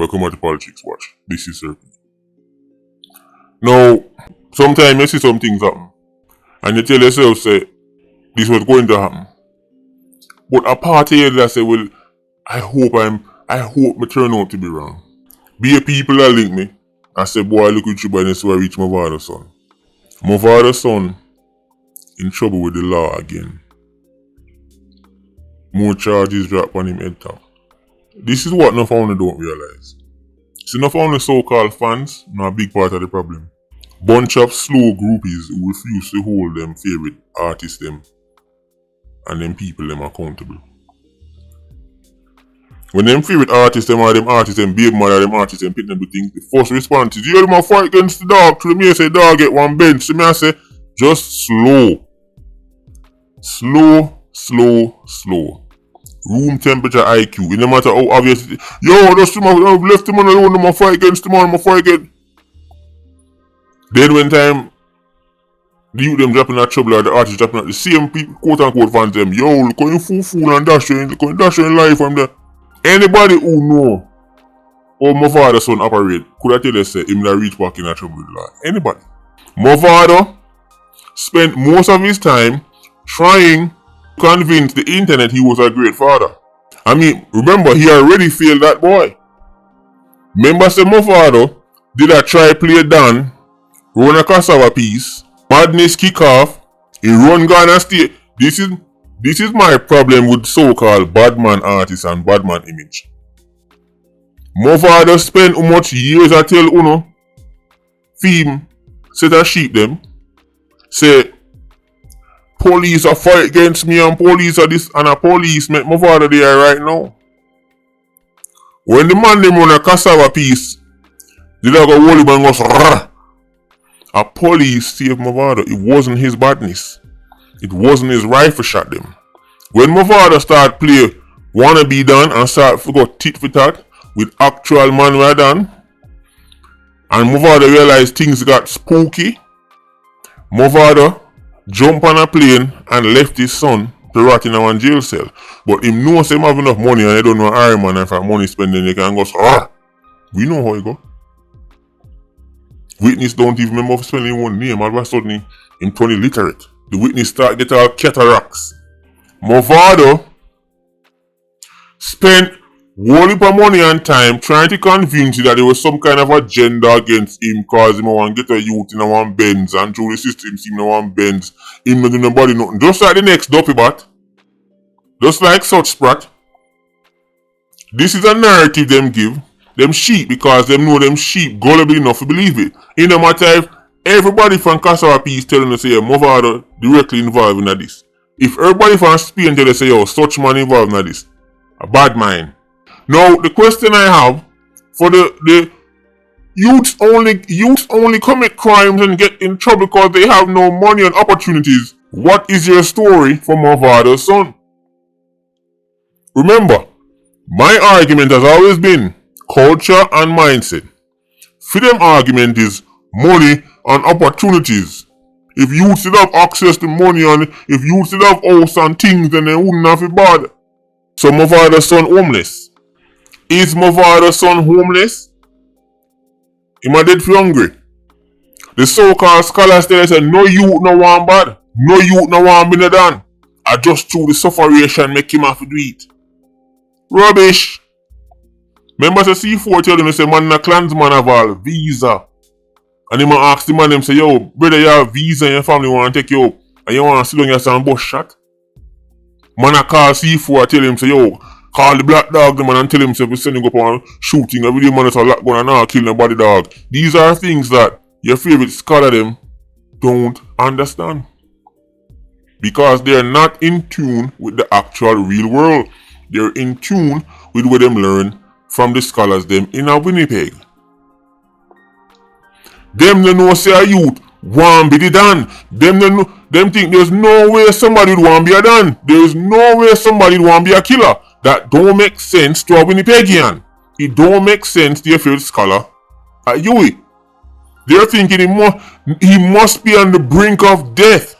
Welcome to Politricks watch. This is Sir. Now, sometimes you see some things happen. And you tell yourself, say, this was going to happen. But a part of you that say, well, I hope me turn out to be wrong. Be a people that link me. I say, boy, look at you, boy, this is where I reach my father's son. My father's son in trouble with the law again. More charges drop on him head top. This is what no founder don't realize. See, no founder so-called fans, not a big part of the problem. Bunch of slow groupies who refuse to hold them favorite artists them and them people them accountable. When them favorite artists them or them artists them baby mother them artists them pick them to things, the first response is, you them fight against the dog. To me I say dog get one bench. To me I say just slow. Slow. Room temperature IQ. It no matter how obvious it is. Yo, just I've left him alone, I'ma fight against him, I'ma fight against. Then when time the youth them dropping that trouble or the artists dropping out, the same people, quote unquote fans them, yo, look how you fool and dash in life from there. Anybody who know how my father's son operate, could I tell you say him that reach back in that trouble with the law? Anybody. My father spent most of his time trying to convince the internet he was a great father. I mean, remember, he already failed that boy. Remember, say my father did a try play Dan, run a cassava piece, badness kick off, he run Ghana State. This is my problem with so-called badman artists and badman image. My father spent how much years I tell Uno, film, set a sheep them, say, police are fight against me and police are this and a police make my father there right now. When the man them run a cassava piece, the dog go hold him and goes rrr. A police saved my father. It wasn't his badness. It wasn't his rifle shot them. When my father start play wanna be done and start figure tit for tat with actual man were done, and my father realized things got spooky, my father jump on a plane and left his son to rot in a jail cell. But him knows him have enough money and he don't know Iron Man, and for money spending he can go ah. We know how he go. Witness don't even remember spelling one name. All of a sudden him turn illiterate. The witness start get all cataracts. My father spent whole heap of money and time trying to convince you that there was some kind of agenda against him cause him want to get a youth in a one Benz and through the system see him in a one Benz. Him not do nobody nothing. Just like the next dopey bat. Just like such sprat. This is a narrative them give. Them sheep because them know them sheep gullible enough to believe it. In no matter if everybody from Cassava Piece telling us say my father directly involved in this. If everybody from Spain tell us say yo such man involved in this. A bad mind. Now the question I have for the youths only commit crimes and get in trouble because they have no money and opportunities. What is your story for my father's son? Remember, my argument has always been culture and mindset. Freedom argument is money and opportunities. If you still have access to money and if you still have house and things, then they wouldn't have it bad. So my father's son homeless. Is my father's son homeless? Him a dead for hungry. The so-called scholars tell us that no youth no one bad. No youth no one been done. I just through the sufferation make him have to do it. Rubbish. Remember the C4 tell them say man a clansman have all visa. And him ask the man them say yo brother you have visa and your family want to take you up and you want to sit down your some bus shot. Man a call C4 tell him say yo call the black dog the man and tell him say we sending up on shooting every day man is a lot going and not kill nobody dog. These are things that your favorite scholar them don't understand. Because they're not in tune with the actual real world. They're in tune with what them learn from the scholars them in a Winnipeg. Them no know say a youth want be the done. Them think there's no way somebody would want be a done. There's no way somebody would want be a killer. That don't make sense to a Winnipegian. It don't make sense to your favorite scholar at UWI. They're thinking he must be on the brink of death.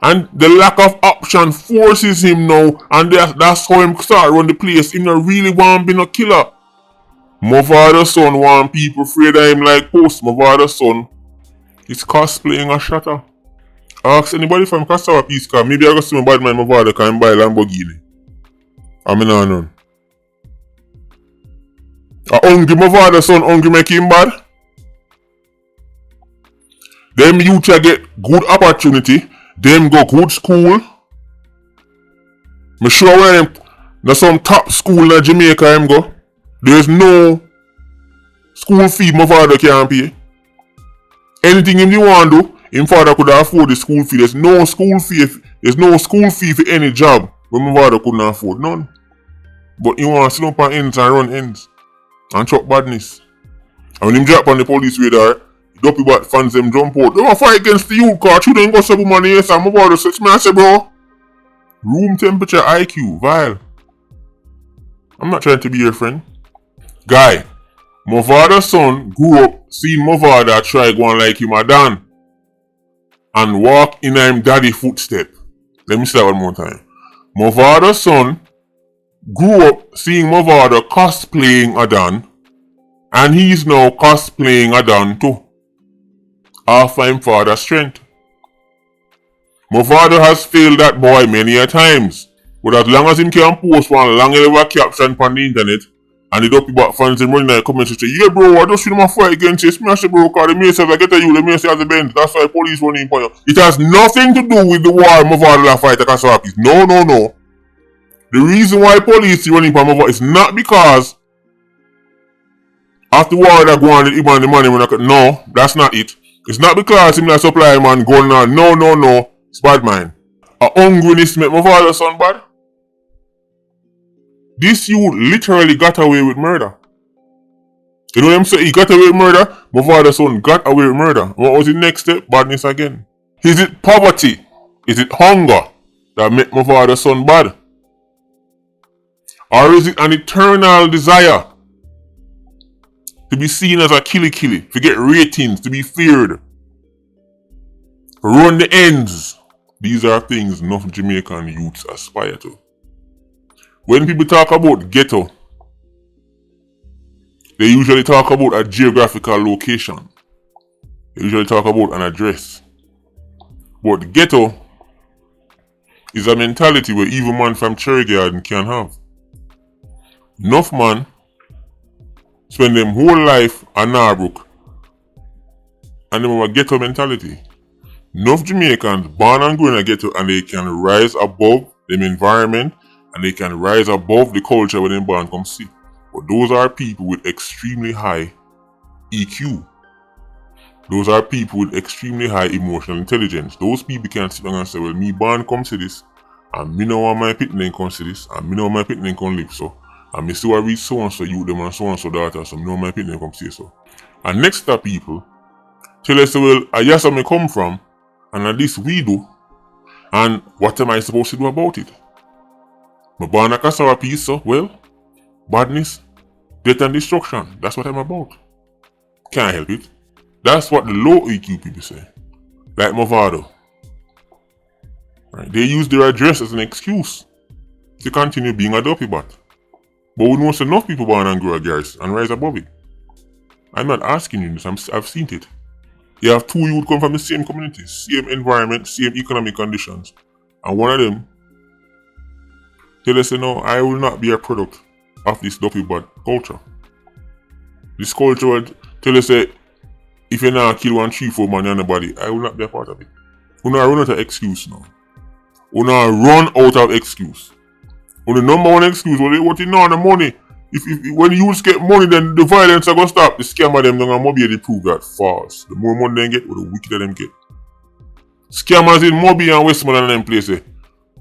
And the lack of option forces him now, and that's how him start run the place. He not really want to be no killer. My father's son want people afraid of him like post. My father's son is cosplaying a shatter. Ask anybody from Cassava Peace car. Maybe I go see my bad man my father can buy Lamborghini. I mean none. A hungry my father's son hungry make him bad. Them youth get good opportunity. Them go good school. Me sure when them na some top school in Jamaica him go. There's no school fee my father can't pay. Anything him want do, him father could afford the school fee. There's no school fee. There's no school fee for any job when my father couldn't afford none. But he want to sit up on ends and run ends and chop badness. And when him drop on the police radar, dopey bat fans them jump out. They want to fight against the youth car. You don't go say woman here, so my father says, I say, bro, room temperature IQ, vile. I'm not trying to be your friend. Guy, my father's son grew up seeing my father try going like him a Dan and walk in him daddy footstep. Let me say that one more time. My father's son grew up seeing my father cosplaying a Dan and he's now cosplaying a Dan too. After him father's strength. My father has failed that boy many a times. But as long as him can post one long ever caption on the internet and the dopey back fans him running in the comments and say, yeah bro, I just feel my fight against you. Smash it bro, cause the mayor says I get at you, the mayor says the bend. That's why police running for you. It has nothing to do with the war my father fight at Kasawakis. No. The reason why police is running for my father is not because after the war that go on him and the money when I could. No, that's not it. It's not because him like supply man going on. No. It's bad man. A hungriness make my father's son bad. This youth literally got away with murder. You know what I'm saying? He got away with murder. My father's son got away with murder. What was the next step? Badness again. Is it poverty? Is it hunger that make my father's son bad? Or is it an eternal desire to be seen as a killy, to get ratings, to be feared, run the ends? These are things enough Jamaican youths aspire to. When people talk about ghetto, they usually talk about a geographical location. They usually talk about an address. But ghetto is a mentality where even man from Cherry Garden can have. Enough man spend them whole life at Narbrook and them have a ghetto mentality. Enough Jamaicans born and grow in a ghetto and they can rise above them environment and they can rise above the culture when they born come see. But those are people with extremely high EQ. Those are people with extremely high emotional intelligence. Those people can sit down and say, well, me born come see this, and me know want my pitney come see this, and me know my pitney come live so. And me see what reach so and so you them and so daughter, so me know my pitney come see so. And next to people tell us, well, yes, I may come from, and at least we do, and what am I supposed to do about it? My born a cassava piece, so, well, badness, death and destruction, that's what I'm about. Can't help it. That's what the low EQ people say. Like my father. Right? They use their address as an excuse to continue being a dopey bat. But we know enough people born and grow a garrison and rise above it. I'm not asking you this, I've seen it. You have two youth come from the same community, same environment, same economic conditions. And one of them tell us, no, I will not be a product of this dopey bad culture. This culture will tell us, if you not kill 1, 3, 4 man in the body, I will not be a part of it. We not run out of excuse now. We not run out of excuse. When the number one excuse, what you know, the money. If when you get money, then the violence are gonna stop. The scammer them gonna be able to prove that false. The more money they get, the wickeder them get. Scammers in Moby and Westmoreland and them places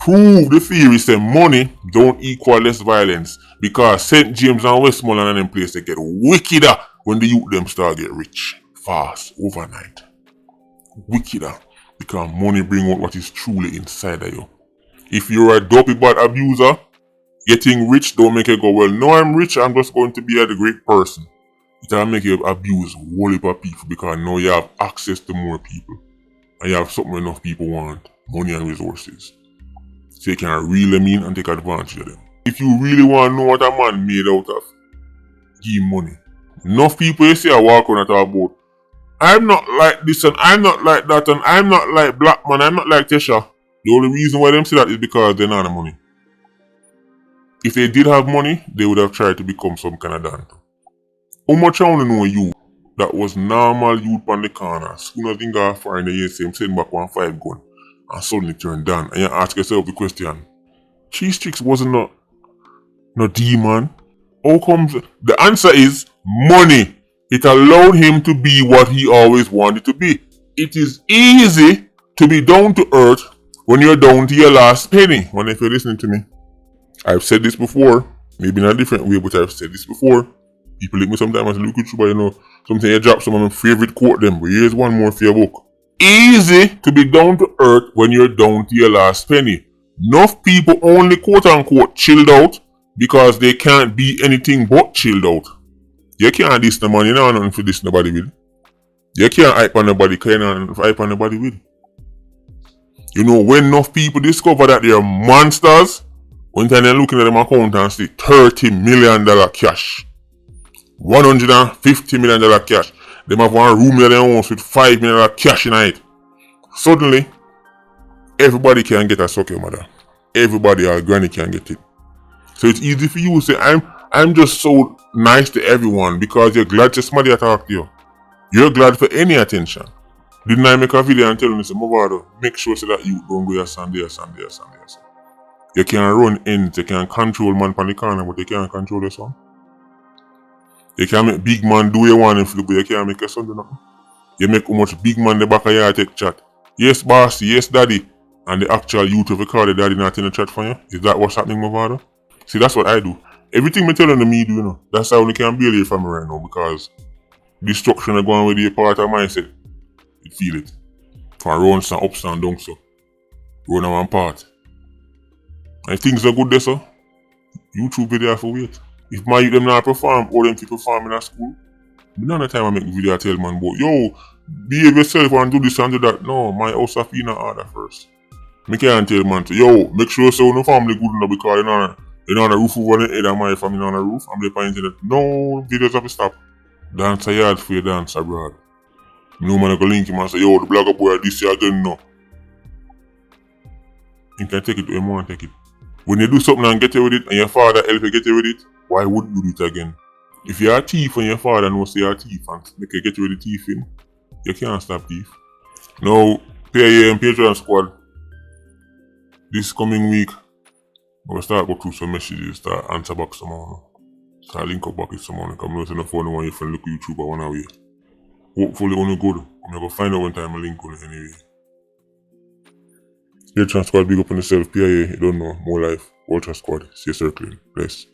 prove the theory say money don't equal less violence because St. James and Westmoreland and them places get wickeder when the youth them start get rich fast overnight. Wickeder because money bring out what is truly inside of you. If you're a dopey bad abuser, getting rich don't make you go, well, no, I'm rich, I'm just going to be a great person. It'll make you abuse a whole heap of people because now you have access to more people. And you have something enough people want, money and resources. So you can reel them in and take advantage of them. If you really want to know what a man made out of, give him money. Enough people you see I walk on and talk about, I'm not like this and I'm not like that and I'm not like Black Man, I'm not like Tesha. The only reason why them say that is because they don't have money. If they did have money, they would have tried to become some kind of Dante. How much I want to know you that was normal youth on the corner, as soon as they got fire in the year, same send back 1 5 gun and suddenly turn down, and you ask yourself the question, Cheese wasn't no demon. How comes? The answer is money. It allowed him to be what he always wanted to be. It is easy to be down to earth when you're down to your last penny. When if you're listening to me, I've said this before, maybe in a different way, but I've said this before. People like me sometimes as a look at you, but you know, sometimes you drop some of my favorite quote them, but here's one more for your book. Easy to be down to earth when you're down to your last penny. Enough people only quote unquote chilled out because they can't be anything but chilled out. You can't diss no man, you know nothing for this nobody with. You can't hype on nobody because you know nothing for hype on nobody with. You know, when enough people discover that they're monsters, one time they're looking at them account and see $30 million cash. $150 million cash. They have one room in their house with $5 million cash in it. Suddenly, everybody can get a sucker mother. Everybody or granny can get it. So it's easy for you to say, I'm just so nice to everyone because you're glad to somebody talk to you. You're glad for any attention. Didn't I make a video and tell them, Mavado, make sure so that you don't go your Sunday. You can run ends, you can control man on the corner, but you can't control your son. You can make big man do you want him to do, but you can't make your son do nothing. You make how much big man the back of your take chat. Yes, bossy, yes, daddy. And the actual youth of the car, the daddy not in the chat for you. Is that what's happening, Mavado? See, that's what I do. Everything me telling me do, you know. That's how we can build a family right now because destruction is going with the part of mindset. You feel it. From rounds and ups and downs, so. Run on one part. And things are good there, so. YouTube video for wait. If my youth them not perform, or them to perform in a school, none of the time I make video I tell man, but yo, behave yourself and do this and do that. No, my house have been in order first. Me can't tell man to, yo, make sure so no family good enough because you know on a roof over the head of my family on a roof, I'm the point that no videos have to stop. Dance a yard for your dance abroad. No man go link him and say, yo, the blogger boy this year again no. You can take it when you want to take it. When you do something and get away with it and your father help you get away with it, why wouldn't you do it again? If you're a thief and your father knows you're a thief and make you get away with the thieving, you can't stop thief. Now, PIA and Patreon squad, this coming week, we'll start go through some messages, start answer back someone. Start link up back with someone. Because I'm not on the phone when you friend look YouTube or one away. Hopefully only good. I'm gonna find out one time I link on it anyway. Patreon squad, big up on yourself, PIA, you don't know, more life, Ultra squad, stay circling, bless.